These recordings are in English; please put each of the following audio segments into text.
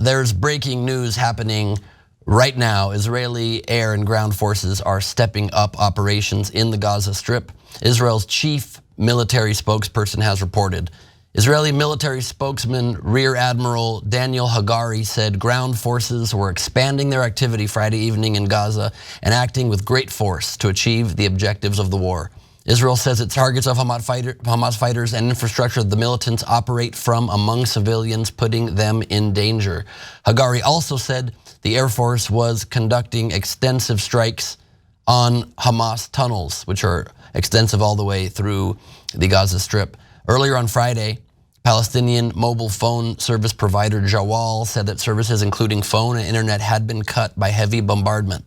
there's breaking news happening right now. Israeli air and ground forces are stepping up operations in the Gaza Strip. Israel's chief military spokesperson has reported. Israeli military spokesman Rear Admiral Daniel Hagari said ground forces were expanding their activity Friday evening in Gaza and acting with great force to achieve the objectives of the war. Israel says it targets of Hamas fighters and infrastructure the militants operate from among civilians, putting them in danger. Hagari also said the Air Force was conducting extensive strikes on Hamas tunnels, which are extensive all the way through the Gaza Strip. Earlier on Friday, Palestinian mobile phone service provider Jawal said that services including phone and internet had been cut by heavy bombardment.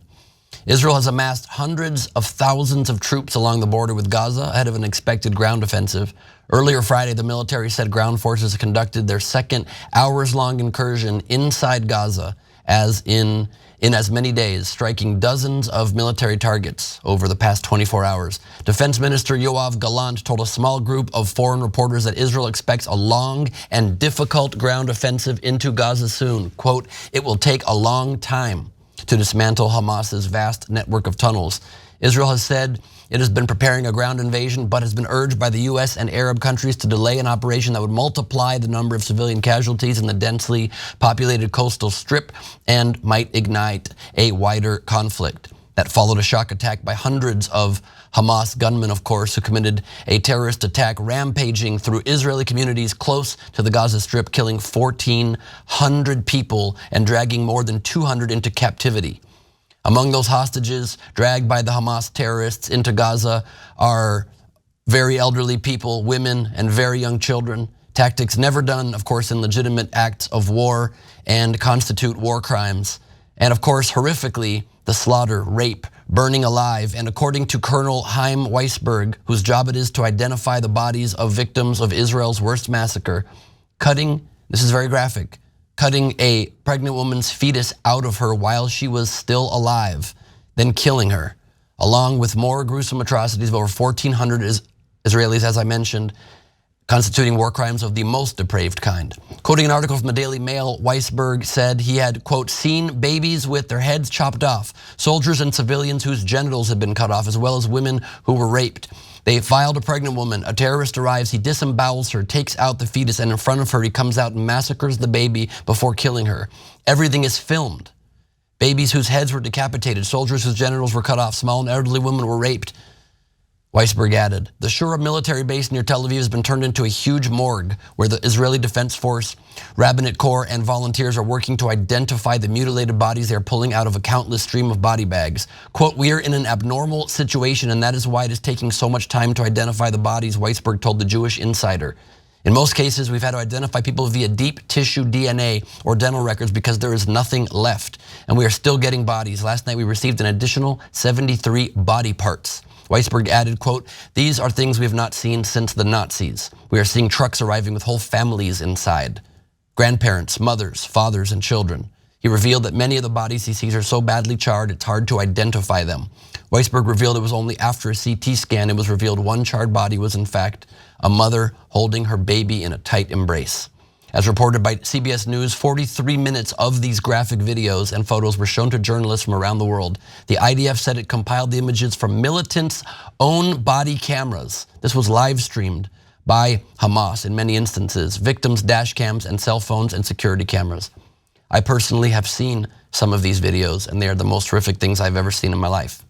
Israel has amassed hundreds of thousands of troops along the border with Gaza ahead of an expected ground offensive. Earlier Friday, the military said ground forces conducted their second hours-long incursion inside Gaza in as many days, striking dozens of military targets over the past 24 hours. Defense Minister Yoav Gallant told a small group of foreign reporters that Israel expects a long and difficult ground offensive into Gaza soon. Quote, "It will take a long time to dismantle Hamas's vast network of tunnels." Israel has said it has been preparing a ground invasion, but has been urged by the US and Arab countries to delay an operation that would multiply the number of civilian casualties in the densely populated coastal strip and might ignite a wider conflict. That followed a shock attack by hundreds of Hamas gunmen, of course, who committed a terrorist attack rampaging through Israeli communities close to the Gaza Strip, killing 1,400 people and dragging more than 200 into captivity. Among those hostages dragged by the Hamas terrorists into Gaza are very elderly people, women, and very young children. Tactics never done, of course, in legitimate acts of war and constitute war crimes. And of course, horrifically, the slaughter, rape, burning alive, and according to Colonel Chaim Weisberg, whose job it is to identify the bodies of victims of Israel's worst massacre, this is very graphic, cutting a pregnant woman's fetus out of her while she was still alive, then killing her, along with more gruesome atrocities of over 1,400 Israelis, as I mentioned, constituting war crimes of the most depraved kind. Quoting an article from the Daily Mail, Weisberg said he had, quote, "seen babies with their heads chopped off, soldiers and civilians whose genitals had been cut off, as well as women who were raped. They filed a pregnant woman. A terrorist arrives, he disembowels her, takes out the fetus, and in front of her he comes out and massacres the baby before killing her. Everything is filmed. Babies whose heads were decapitated, soldiers whose genitals were cut off, small and elderly women were raped." Weisberg added, "The Shura military base near Tel Aviv has been turned into a huge morgue where the Israeli Defense Force, Rabbinate Corps, and volunteers are working to identify the mutilated bodies they are pulling out of a countless stream of body bags. Quote, we are in an abnormal situation and that is why it is taking so much time to identify the bodies," Weisberg told the Jewish Insider. "In most cases, we've had to identify people via deep tissue DNA or dental records because there is nothing left. And we are still getting bodies. Last night we received an additional 73 body parts." Weisberg added, quote, "These are things we have not seen since the Nazis. We are seeing trucks arriving with whole families inside. Grandparents, mothers, fathers, and children." He revealed that many of the bodies he sees are so badly charred it's hard to identify them. Weisberg revealed it was only after a CT scan it was revealed one charred body was in fact a mother holding her baby in a tight embrace. As reported by CBS News, 43 minutes of these graphic videos and photos were shown to journalists from around the world. The IDF said it compiled the images from militants' own body cameras. This was live streamed by Hamas in many instances, victims' dash cams and cell phones and security cameras. I personally have seen some of these videos and they are the most horrific things I've ever seen in my life.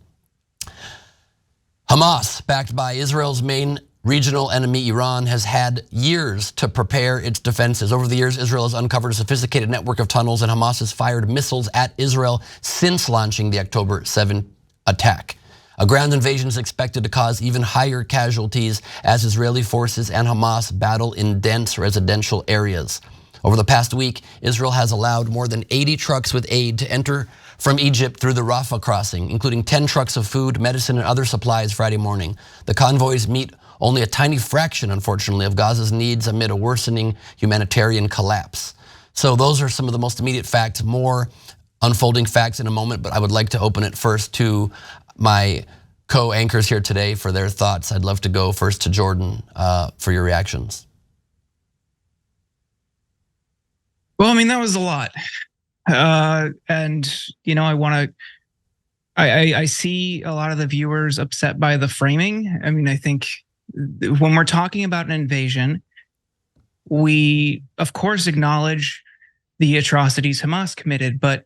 Hamas, backed by Israel's main regional enemy Iran, has had years to prepare its defenses. Over the years, Israel has uncovered a sophisticated network of tunnels and Hamas has fired missiles at Israel since launching the October 7 attack. A ground invasion is expected to cause even higher casualties as Israeli forces and Hamas battle in dense residential areas. Over the past week, Israel has allowed more than 80 trucks with aid to enter from Egypt through the Rafah crossing, including 10 trucks of food, medicine, and other supplies Friday morning. The convoys meet only a tiny fraction, unfortunately, of Gaza's needs amid a worsening humanitarian collapse. So those are some of the most immediate facts, more unfolding facts in a moment, but I would like to open it first to my co-anchors here today for their thoughts. I'd love to go first to Jordan for your reactions. Well, I mean, that was a lot. And, you know, I see a lot of the viewers upset by the framing. I mean, I think when we're talking about an invasion, we, of course, acknowledge the atrocities Hamas committed. But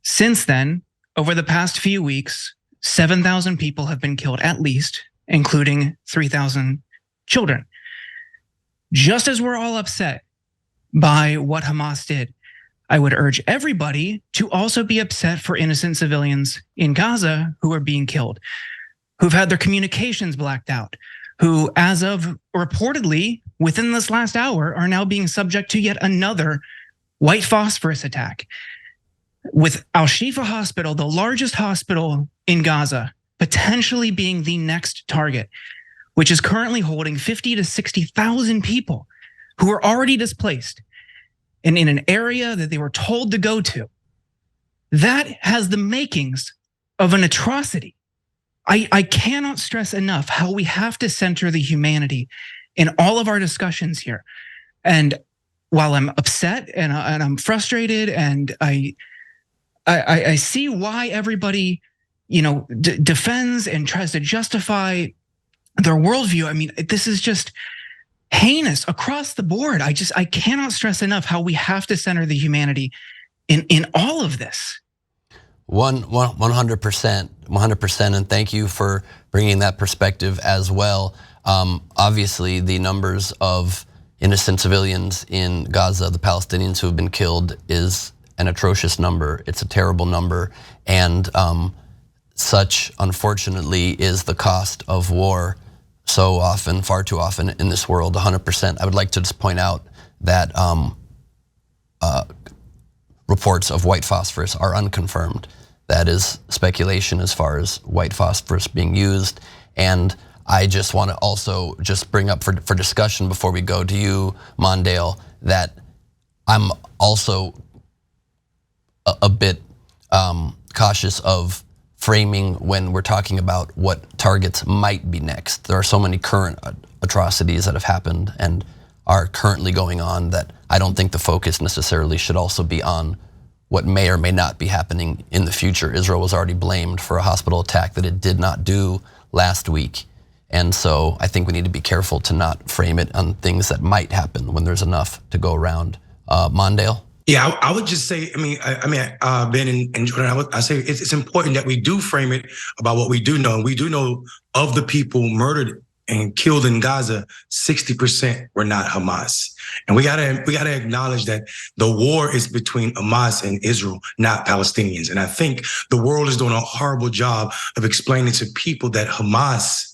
since then, over the past few weeks, 7,000 people have been killed at least, including 3,000 children. Just as we're all upset by what Hamas did, I would urge everybody to also be upset for innocent civilians in Gaza who are being killed, who've had their communications blacked out, who, as of reportedly within this last hour, are now being subject to yet another white phosphorus attack. With Al-Shifa Hospital, the largest hospital in Gaza, potentially being the next target, which is currently holding 50 to 60,000 people who are already displaced and in an area that they were told to go to. That has the makings of an atrocity. I cannot stress enough how we have to center the humanity in all of our discussions here. And while I'm upset and I'm frustrated, and I see why everybody, you know, defends and tries to justify their worldview. I mean, this is just heinous across the board. I cannot stress enough how we have to center the humanity in all of this. 100%, and thank you for bringing that perspective as well. Obviously, the numbers of innocent civilians in Gaza, the Palestinians who have been killed, is an atrocious number. It's a terrible number, and such, unfortunately, is the cost of war so often, far too often in this world. 100%. I would like to just point out that reports of white phosphorus are unconfirmed. That is speculation as far as white phosphorus being used. And I just want to also just bring up for discussion before we go to you, Mondale, that I'm also a bit cautious of framing when we're talking about what targets might be next. There are so many current atrocities that have happened and are currently going on that I don't think the focus necessarily should also be on what may or may not be happening in the future. Israel was already blamed for a hospital attack that it did not do last week. And so I think we need to be careful to not frame it on things that might happen when there's enough to go around. Mondale? Yeah, I would just say, Ben and Jordan, I say it's important that we do frame it about what we do know. And we do know of the people murdered and killed in Gaza, 60% were not Hamas. And we gotta acknowledge that the war is between Hamas and Israel, not Palestinians. And I think the world is doing a horrible job of explaining to people that Hamas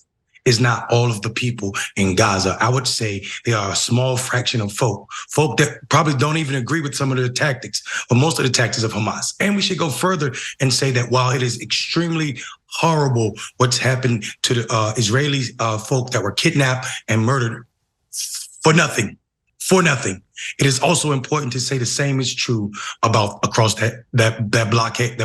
is not all of the people in Gaza. I would say they are a small fraction of folk that probably don't even agree with some of the tactics, or most of the tactics of Hamas. And we should go further and say that while it is extremely horrible what's happened to the Israeli folk that were kidnapped and murdered for nothing, it is also important to say the same is true about across that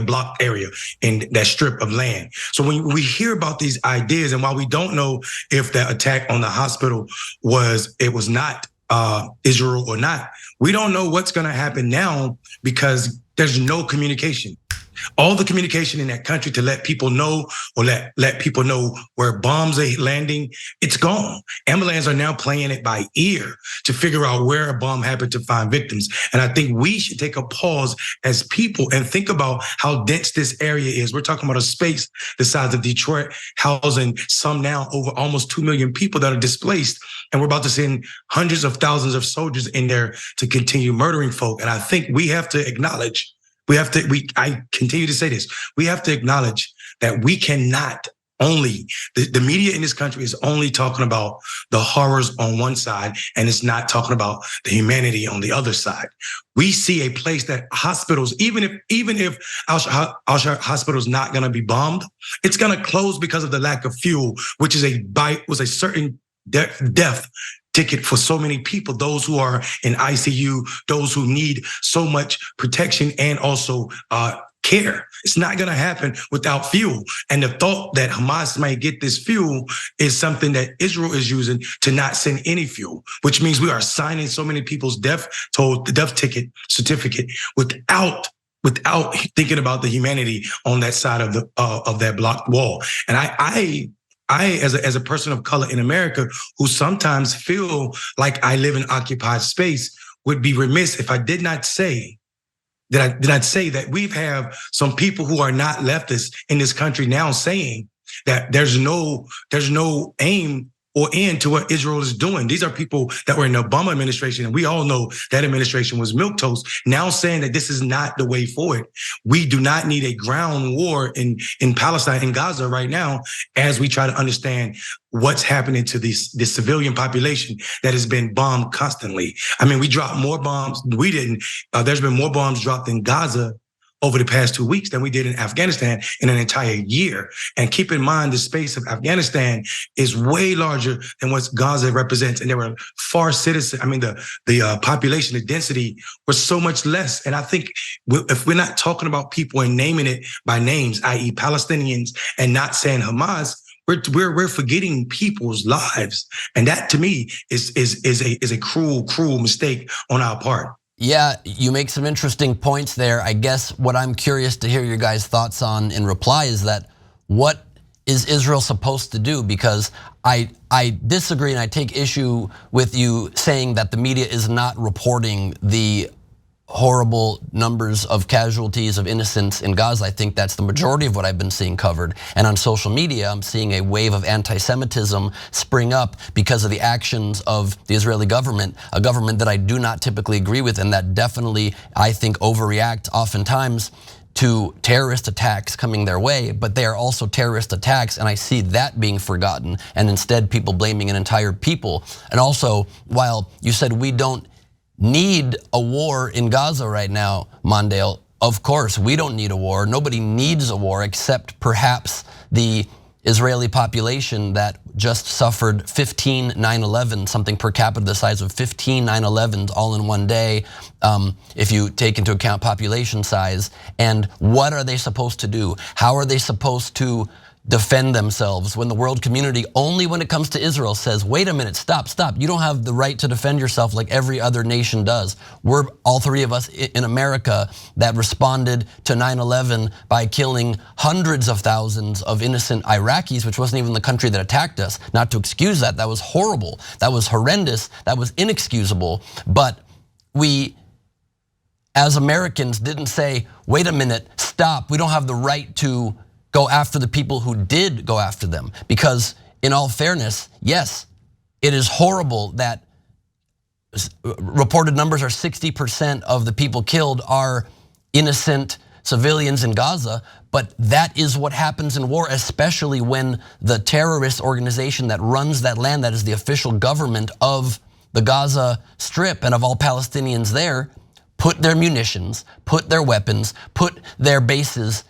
block area and that strip of land. So when we hear about these ideas, and while we don't know if that attack on the hospital was not Israel or not, we don't know what's going to happen now because there's no communication. All the communication in that country to let people know, or let people know where bombs are landing, it's gone. Ambulance are now playing it by ear to figure out where a bomb happened to find victims. And I think we should take a pause as people and think about how dense this area is. We're talking about a space the size of Detroit, housing some now over almost 2 million people that are displaced. And we're about to send hundreds of thousands of soldiers in there to continue murdering folk. And I think we have to acknowledge, I continue to say this, we have to acknowledge that we cannot only, the media in this country is only talking about the horrors on one side, and it's not talking about the humanity on the other side. We see a place that hospitals, even if our hospital is not going to be bombed, it's going to close because of the lack of fuel, which was a certain death ticket for so many people, those who are in ICU, those who need so much protection and also care. It's not going to happen without fuel. And the thought that Hamas might get this fuel is something that Israel is using to not send any fuel, which means we are signing so many people's death ticket certificate without thinking about the humanity on that side of that blocked wall. And I as a person of color in America who sometimes feel like I live in occupied space would be remiss if I did not say that we have some people who are not leftists in this country now saying that there's no aim or end to what Israel is doing. These are people that were in the Obama administration, and we all know that administration was milquetoast, now saying that this is not the way forward. We do not need a ground war in Palestine, in Gaza right now, as we try to understand what's happening to this civilian population that has been bombed constantly. I mean, we dropped more bombs. We didn't. There's been more bombs dropped in Gaza over the past 2 weeks than we did in Afghanistan in an entire year. And keep in mind, the space of Afghanistan is way larger than what Gaza represents. And there were far citizens. I mean, the population, the density was so much less. And I think if we're not talking about people and naming it by names, i.e. Palestinians, and not saying Hamas, we're forgetting people's lives. And that to me is a cruel mistake on our part. Yeah, you make some interesting points there. I guess what I'm curious to hear your guys' thoughts on in reply is that what is Israel supposed to do? Because I disagree and I take issue with you saying that the media is not reporting the horrible numbers of casualties of innocents in Gaza. I think that's the majority of what I've been seeing covered. And on social media, I'm seeing a wave of anti-Semitism spring up because of the actions of the Israeli government, a government that I do not typically agree with and that definitely, I think, overreact oftentimes to terrorist attacks coming their way, but they are also terrorist attacks, and I see that being forgotten, and instead people blaming an entire people. And also, while you said we don't need a war in Gaza right now, Mondale, of course, we don't need a war. Nobody needs a war except perhaps the Israeli population that just suffered 15 9/11, something per capita the size of 15 9/11s all in one day, if you take into account population size. And what are they supposed to do? How are they supposed to defend themselves when the world community, only when it comes to Israel, says, wait a minute, stop. You don't have the right to defend yourself like every other nation does. We're all three of us in America that responded to 9/11 by killing hundreds of thousands of innocent Iraqis, which wasn't even the country that attacked us. Not to excuse that, that was horrible, that was horrendous, that was inexcusable. But we, as Americans, didn't say, wait a minute, stop. We don't have the right to go after the people who did go after them. Because in all fairness, yes, it is horrible that reported numbers are 60% of the people killed are innocent civilians in Gaza, but that is what happens in war, especially when the terrorist organization that runs that land, that is the official government of the Gaza Strip and of all Palestinians there, put their munitions, put their weapons, put their bases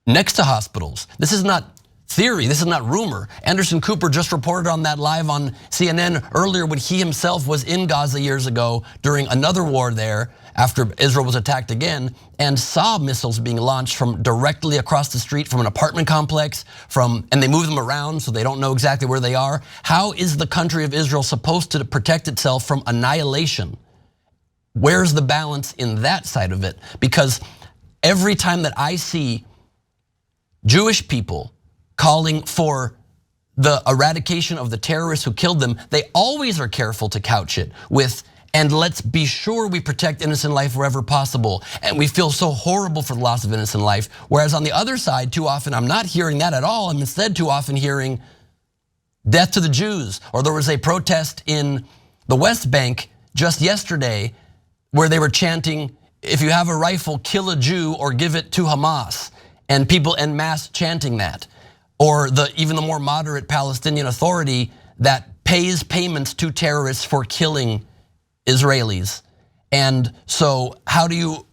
next to hospitals. This is not theory, this is not rumor. Anderson Cooper just reported on that live on CNN earlier when he himself was in Gaza years ago during another war there after Israel was attacked again, and saw missiles being launched from directly across the street from an apartment complex, and they move them around so they don't know exactly where they are. How is the country of Israel supposed to protect itself from annihilation? Where's the balance in that side of it? Because every time that I see Jewish people calling for the eradication of the terrorists who killed them, they always are careful to couch it with, and let's be sure we protect innocent life wherever possible. And we feel so horrible for the loss of innocent life. Whereas on the other side, too often, I'm not hearing that at all. I'm instead too often hearing death to the Jews. Or there was a protest in the West Bank just yesterday where they were chanting, if you have a rifle, kill a Jew or give it to Hamas. And people en masse chanting that. Or even the more moderate Palestinian Authority that pays payments to terrorists for killing Israelis. And so how do you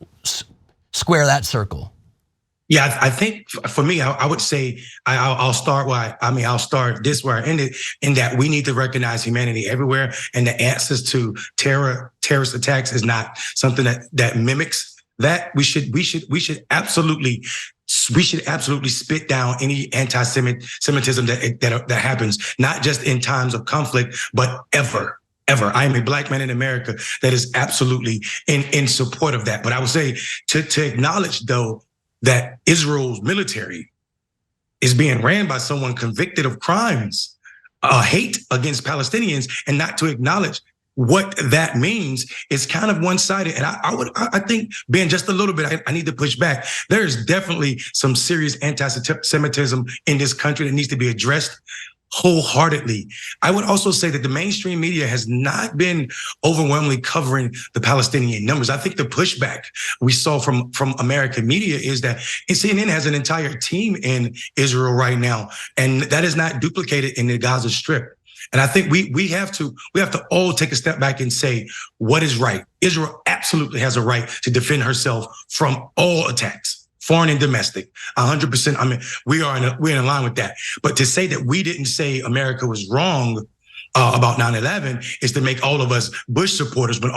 square that circle? Yeah, I think for me, I would say I'll start I'll start this where I ended, in that we need to recognize humanity everywhere, and the answers to terrorist attacks is not something that mimics that we should absolutely spit down any anti-Semitism that happens, not just in times of conflict, but ever. I am a Black man in America that is absolutely in support of that. But I would say to acknowledge, though, that Israel's military is being ran by someone convicted of crimes, hate against Palestinians, and not to acknowledge what that means is kind of one-sided. And I think, Ben, just a little bit, I need to push back. There is definitely some serious anti-Semitism in this country that needs to be addressed wholeheartedly. I would also say that the mainstream media has not been overwhelmingly covering the Palestinian numbers. I think the pushback we saw from American media is that CNN has an entire team in Israel right now, and that is not duplicated in the Gaza Strip. And I think we have to all take a step back and say what is right. Israel absolutely has a right to defend herself from all attacks, foreign and domestic, 100%. I mean, we're in line with that. But to say that we didn't say America was wrong about 9/11 is to make all of us Bush supporters. When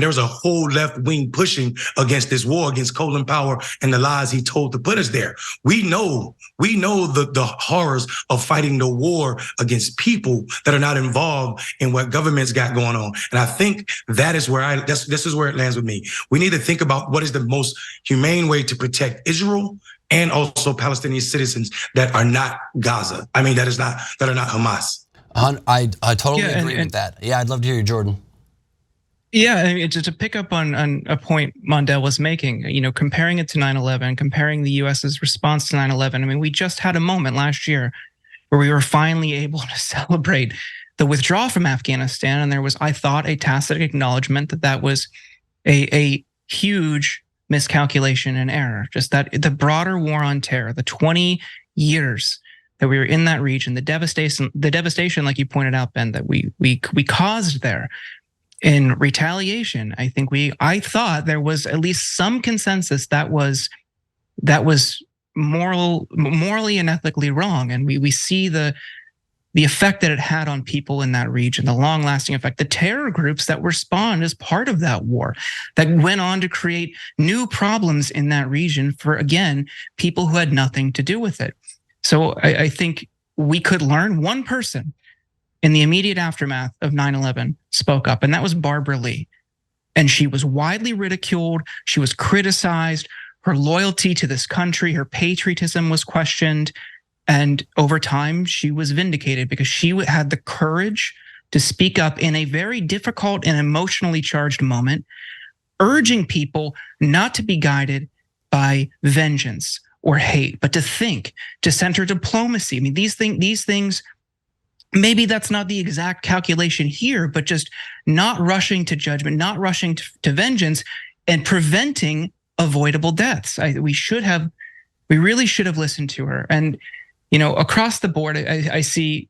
there was a whole left wing pushing against this war, against Colin Powell and the lies he told to put us there. We know the horrors of fighting the war against people that are not involved in what governments got going on. And I think that is where this is where it lands with me. We need to think about what is the most humane way to protect Israel and also Palestinian citizens that are not Gaza. I mean, that are not Hamas. I totally agree with that. Yeah, I'd love to hear you, Jordan. Yeah, I mean, to pick up on a point Mondale was making, comparing it to 9/11, comparing the US's response to 9/11. I mean, we just had a moment last year where we were finally able to celebrate the withdrawal from Afghanistan. And there was, I thought, a tacit acknowledgement that was a huge miscalculation and error. Just that the broader war on terror, the 20 years that we were in that region, the devastation, like you pointed out, Ben, that we caused there in retaliation. I thought there was at least some consensus that was morally and ethically wrong, and we see the effect that it had on people in that region, the long-lasting effect, the terror groups that were spawned as part of that war, that went on to create new problems in that region for, again, people who had nothing to do with it. So I think we could learn. One person in the immediate aftermath of 9/11 spoke up, and that was Barbara Lee. And she was widely ridiculed. She was criticized. Her loyalty to this country, her patriotism was questioned. And over time, she was vindicated because she had the courage to speak up in a very difficult and emotionally charged moment, urging people not to be guided by vengeance or hate, but to think, to center diplomacy. I mean, these things, maybe that's not the exact calculation here, but just not rushing to judgment, not rushing to vengeance, and preventing avoidable deaths. We really should have listened to her. And, across the board, I see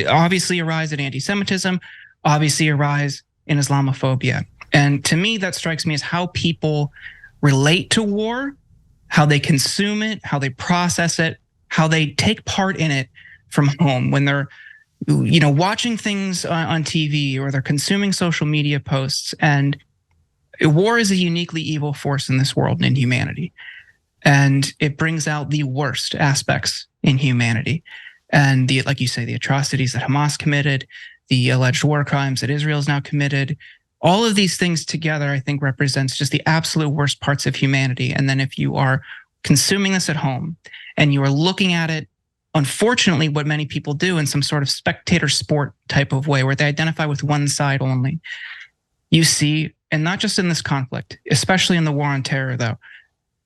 obviously a rise in anti-Semitism, obviously a rise in Islamophobia. And to me, that strikes me as how people relate to war, how they consume it, how they process it, how they take part in it from home when they're, watching things on TV or they're consuming social media posts. And war is a uniquely evil force in this world and in humanity. And it brings out the worst aspects in humanity. And like you say, the atrocities that Hamas committed, the alleged war crimes that Israel's now committed, all of these things together, I think, represents just the absolute worst parts of humanity. And then if you are consuming this at home and you are looking at it, unfortunately, what many people do in some sort of spectator sport type of way, where they identify with one side only, you see, and not just in this conflict, especially in the war on terror, though,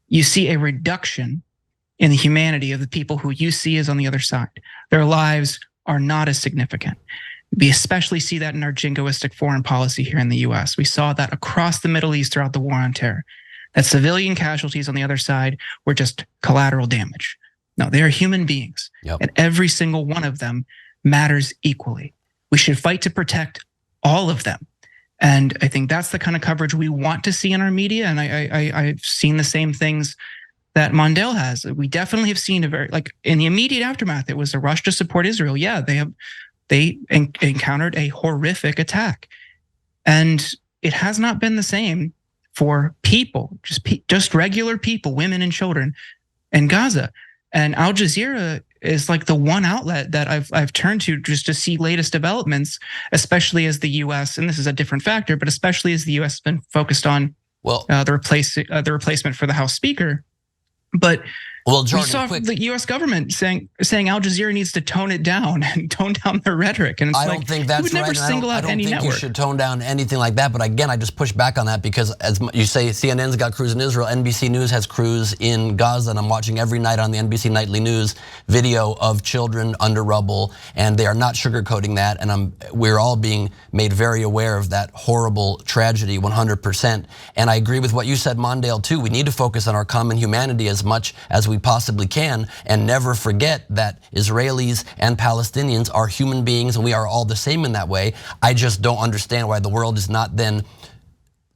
you see a reduction in the humanity of the people who you see as on the other side. Their lives are not as significant. We especially see that in our jingoistic foreign policy here in the US. We saw that across the Middle East throughout the war on terror, that civilian casualties on the other side were just collateral damage. No, they are human beings, and every single one of them matters equally. We should fight to protect all of them. And I think that's the kind of coverage we want to see in our media. And I've seen the same things that Mondale has. We definitely have seen in the immediate aftermath, it was a rush to support Israel. Yeah, they encountered a horrific attack. And it has not been the same for people, just regular people, women and children in Gaza. And Al Jazeera is like the one outlet that I've turned to just to see latest developments, especially as the U.S., and this is a different factor, but especially as the U.S. has been focused on the replacement for the House Speaker. But Jordan, we saw the U.S. government saying Al Jazeera needs to tone it down and tone down their rhetoric. And it's I don't think that's right. Never single out any network. I don't think you should tone down anything like that. But again, I just push back on that because, as you say, CNN's got crews in Israel, NBC News has crews in Gaza, and I'm watching every night on the NBC Nightly News video of children under rubble, and they are not sugarcoating that. And we're all being made very aware of that horrible tragedy, 100%. And I agree with what you said, Mondale, too. We need to focus on our common humanity as much as we possibly can, and never forget that Israelis and Palestinians are human beings, and we are all the same in that way. I just don't understand why the world is not then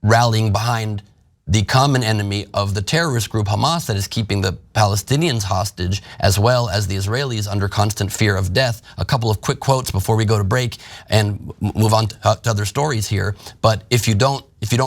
rallying behind the common enemy of the terrorist group Hamas that is keeping the Palestinians hostage, as well as the Israelis under constant fear of death. A couple of quick quotes before we go to break and move on to other stories here. But if you don't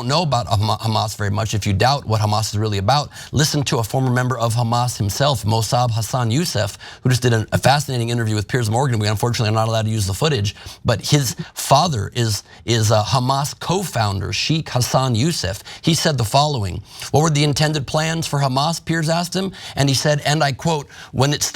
know about Hamas very much, if you doubt what Hamas is really about, listen to a former member of Hamas himself, Mossab Hassan Youssef, who just did a fascinating interview with Piers Morgan. We unfortunately are not allowed to use the footage, but his father is a Hamas co-founder, Sheikh Hassan Youssef. He said the following: "What were the intended plans for Hamas?" Piers asked him, and he said, and I quote, when it was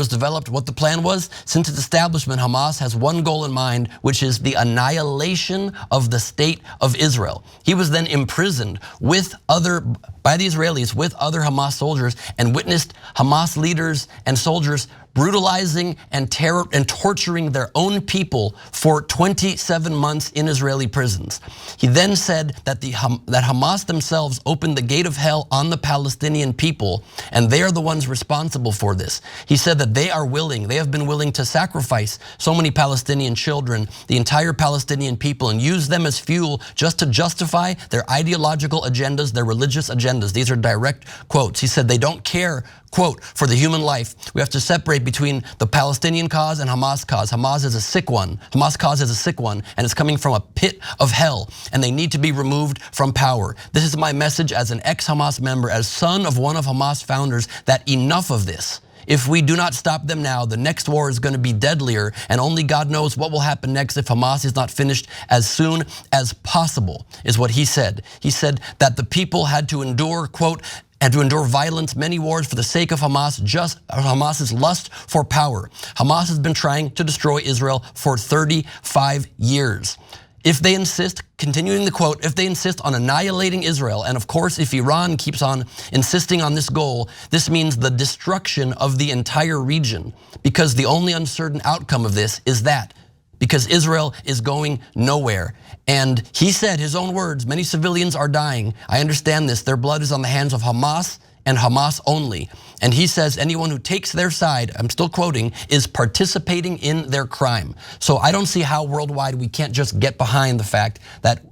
developed, what the plan was: "Since its establishment, Hamas has one goal in mind, which is the annihilation of the state of Israel." He was then imprisoned by the Israelis with other Hamas soldiers and witnessed Hamas leaders and soldiers brutalizing and torturing their own people for 27 months in Israeli prisons. He then said that that Hamas themselves opened the gate of hell on the Palestinian people, and they are the ones responsible for this. He said that they have been willing to sacrifice so many Palestinian children, the entire Palestinian people, and use them as fuel just to justify their ideological agendas, their religious agendas. These are direct quotes. He said they don't care, quote, "for the human life. We have to separate between the Palestinian cause and Hamas cause. Hamas is a sick one. Hamas cause is a sick one, and it's coming from a pit of hell, and they need to be removed from power. This is my message as an ex-Hamas member, as son of one of Hamas founders, that enough of this. If we do not stop them now, the next war is going to be deadlier, and only God knows what will happen next if Hamas is not finished as soon as possible," is what he said. He said that the people had to endure, quote, "and to endure violence, many wars for the sake of Hamas's lust for power. Hamas has been trying to destroy Israel for 35 years. If they insist," continuing the quote, "if they insist on annihilating Israel, and of course if Iran keeps on insisting on this goal, this means the destruction of the entire region, because the only uncertain outcome of this is that, because Israel is going nowhere." And he said, his own words, "Many civilians are dying. I understand this. Their blood is on the hands of Hamas and Hamas only." And he says anyone who takes their side, I'm still quoting, "is participating in their crime." So I don't see how worldwide we can't just get behind the fact that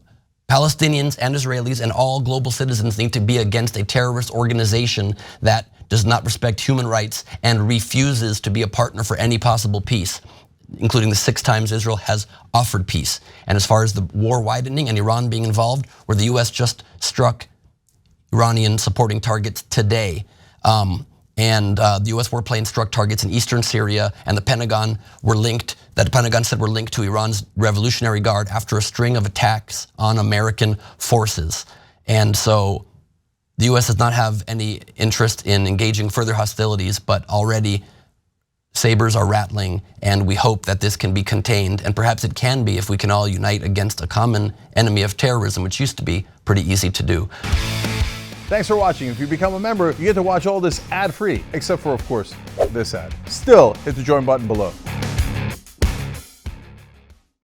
Palestinians and Israelis and all global citizens need to be against a terrorist organization that does not respect human rights and refuses to be a partner for any possible peace, including the 6 times Israel has offered peace. And as far as the war widening and Iran being involved, where the US just struck Iranian supporting targets today. The US warplane struck targets in eastern Syria, and the Pentagon said were linked to Iran's Revolutionary Guard after a string of attacks on American forces. And so the US does not have any interest in engaging further hostilities, but already sabers are rattling, and we hope that this can be contained, and perhaps it can be if we can all unite against a common enemy of terrorism, which used to be pretty easy to do. Thanks for watching. If you become a member, you get to watch all this ad-free, except for, of course, this ad. Still, hit the join button below.